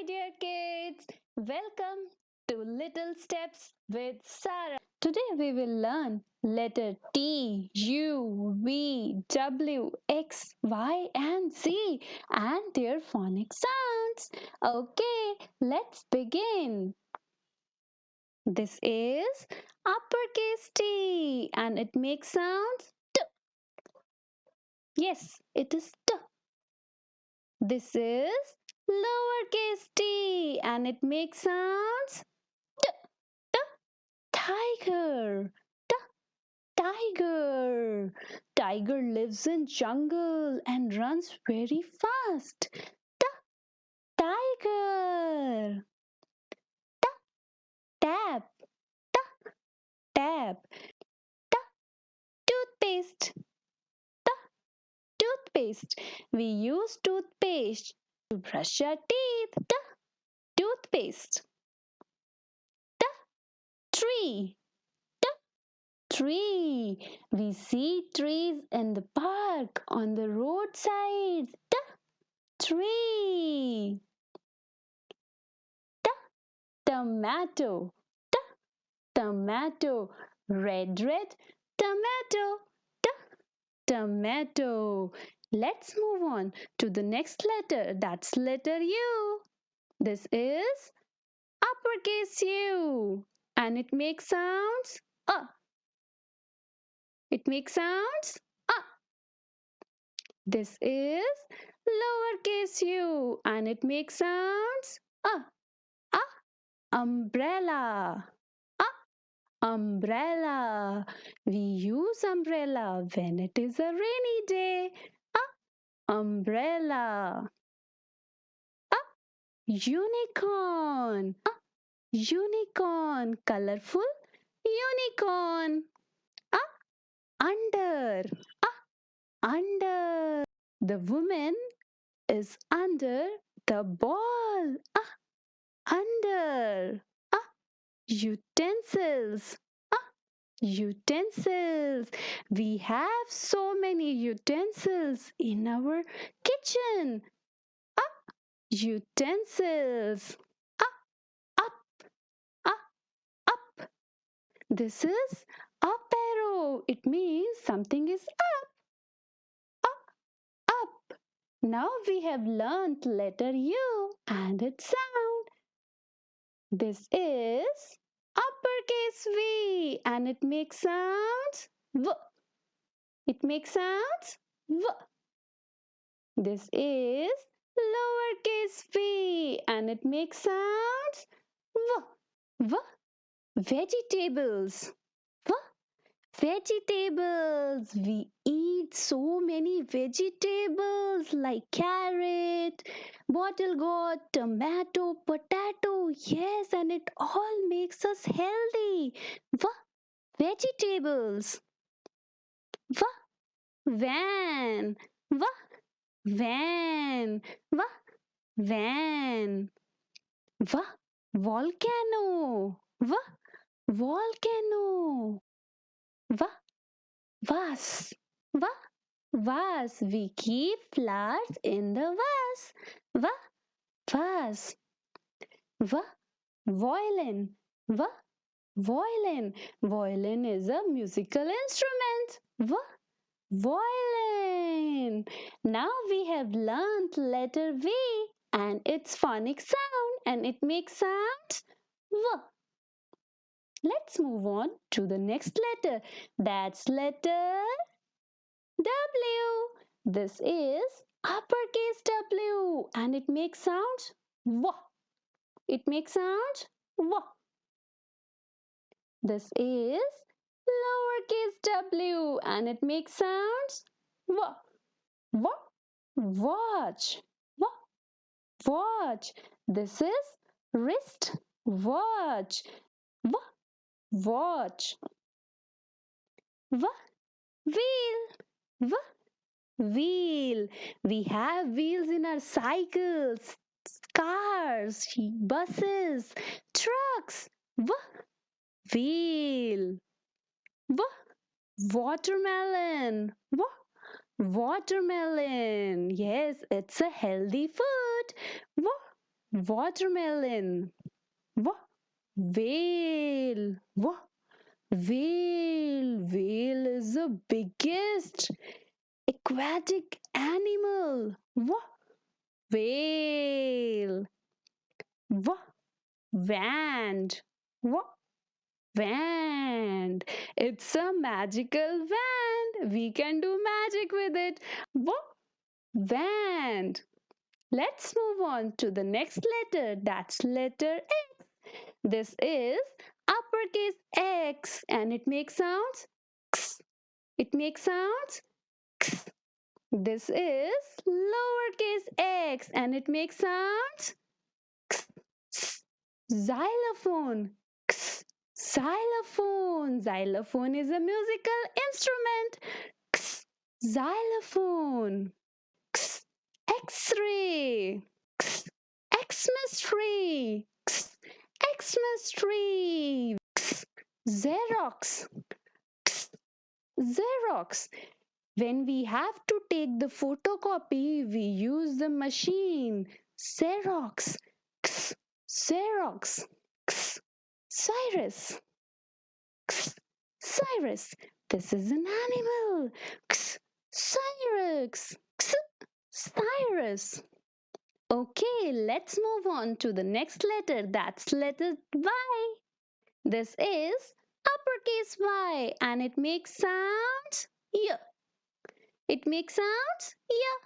dear kids. Welcome to Little Steps with Sarah. Today we will learn letter T, U, V, W, X, Y, and Z and their phonic sounds. Okay, let's begin. This is uppercase T and it makes sounds T. Yes, it is T. This is lowercase t and it makes sounds t, t, tiger, t, tiger. Tiger lives in jungle and runs very fast. T, tiger. T, tap, t, tap. T, toothpaste, t, toothpaste. We use toothpaste to brush our teeth. T, toothpaste. T, tree. Tree. We see trees in the park, on the roadside. Tree. Tomato. Tomato. Red tomato. Tomato. Let's move on to the next letter. That's letter U. This is uppercase U and it makes sounds It makes sounds This is lowercase u and it makes sounds umbrella. Umbrella. We use umbrella when it is a rainy day. Umbrella. Unicorn. Unicorn. Colorful unicorn. Under. Under. The woman is under the ball. Under. Utensils. Utensils. We have so many utensils in our kitchen. Utensils. Up, up, up. This is up arrow. It means something is up. Now we have learnt letter U and its sound. This is uppercase V and it makes sounds V. It makes sounds V. This is lowercase v and it makes sounds V. V. Vegetables. V. Vegetables. We eat so many vegetables like carrot, bottle gourd, tomato, potato. Yes, and it all makes us healthy. Vegetables. V. Van. V. Van. V. Van. V. Volcano. V. Volcano. V. Vase. V. Vase. We keep flowers in the vase. V. Vase. V. Violin. V. Violin. Violin is a musical instrument. V. Violin. Now we have learnt letter V and its phonic sound and it makes sound V. Let's move on to the next letter. That's letter W. This is uppercase W and it makes sound W. It makes sound W. This is lowercase w and it makes sounds W. W. Watch. W. Watch. This is wrist watch. W. Watch. W. Wheel. W. Wheel. We have wheels in our cycles, cars, buses, trucks. W. Wheel. W. Watermelon. W. Watermelon. Yes, it's a healthy food. W. watermelon. W, whale. Whale is the biggest aquatic animal. Whale. Wand. Wand. It's a magical wand. We can do magic with it. Wand. Let's move on to the next letter. That's letter X. This is uppercase X and it makes sounds X. It makes sounds X. This is lowercase x and it makes sounds X. S. Xylophone. X. Xylophone. Xylophone is a musical instrument. X. Xylophone. X. X-ray. X. Xmas tree. X. Xmas tree. X. Xerox. X. Xerox. When we have to take the photocopy, we use the machine. Xerox. X. Xerox. X. Cyrus. X. Cyrus. This is an animal. X. Cyrus. X. Cyrus. Okay, let's move on to the next letter. That's letter Y. This is uppercase Y and it makes sounds Y. It makes sounds Y.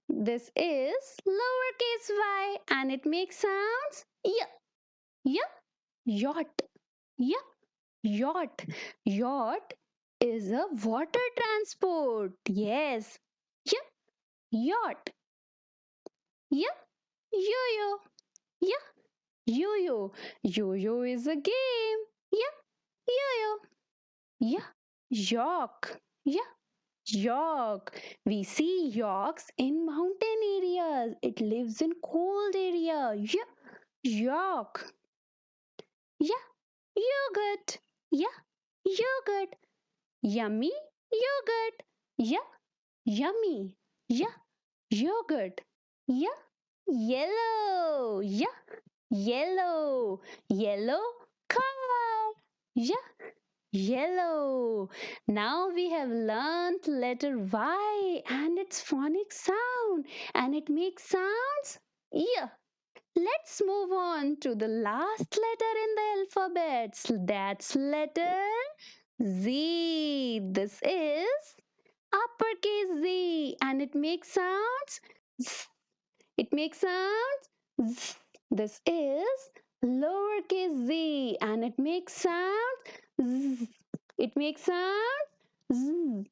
This is lowercase y and it makes sounds Y. Y. Yacht. Y. Yacht. Yacht is a water transport. Yes. Y. Yacht. Y. Yo-yo. Y. Yo-yo. Yo-yo is a game. Y. Yo-yo. Y. York. Y. York. We see yorks in mountain areas. It lives in cold area. Yeah. York. Yeah. Yogurt. Yeah. Yogurt. Yummy. Yogurt. Yeah. Yummy. Yeah. Yogurt. Yeah. Yellow. Yeah. Yellow. Yellow car. Yeah. Yellow. Now we have learnt letter Y and its phonic sound and it makes sounds yeah. Let's move on to the last letter in the alphabet. That's letter Z. This is uppercase Z and it makes sounds Z. It makes sounds Z. This is lowercase z and it makes sounds Z. It makes sounds Z.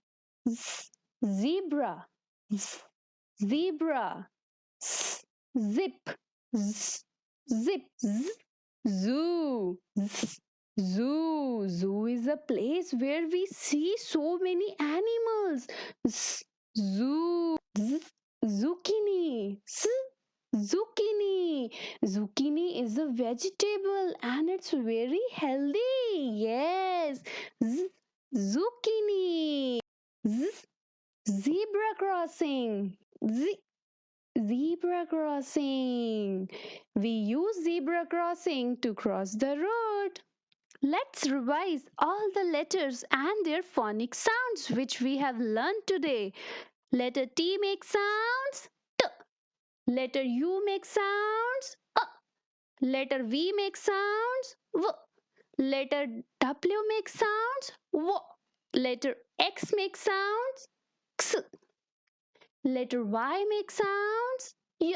Z. Zebra. Z. Zebra. Z. Zip. Z. Zip. Z. Zoo. Z. Zoo. Zoo is a place where we see so many animals. Z. Zoo. Z. Zucchini. Z. Zucchini. Zucchini is a vegetable and it's very healthy. Yes. Zucchini. Z. Zebra crossing. Zebra crossing. We use zebra crossing to cross the road. Let's revise all the letters and their phonic sounds which we have learned today. Letter T makes sounds T. Letter U makes sounds A. Letter V makes sounds V. Letter W makes sounds W. Letter X makes sounds X. Letter Y makes sounds Y.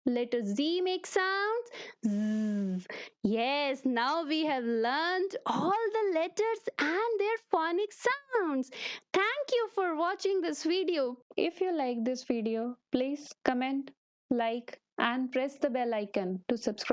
Letter Z makes sounds Z. Yes, now we have learned all the letters and their phonic sounds. Thank you for watching this video. If you like this video, please comment, like and press the bell icon to subscribe.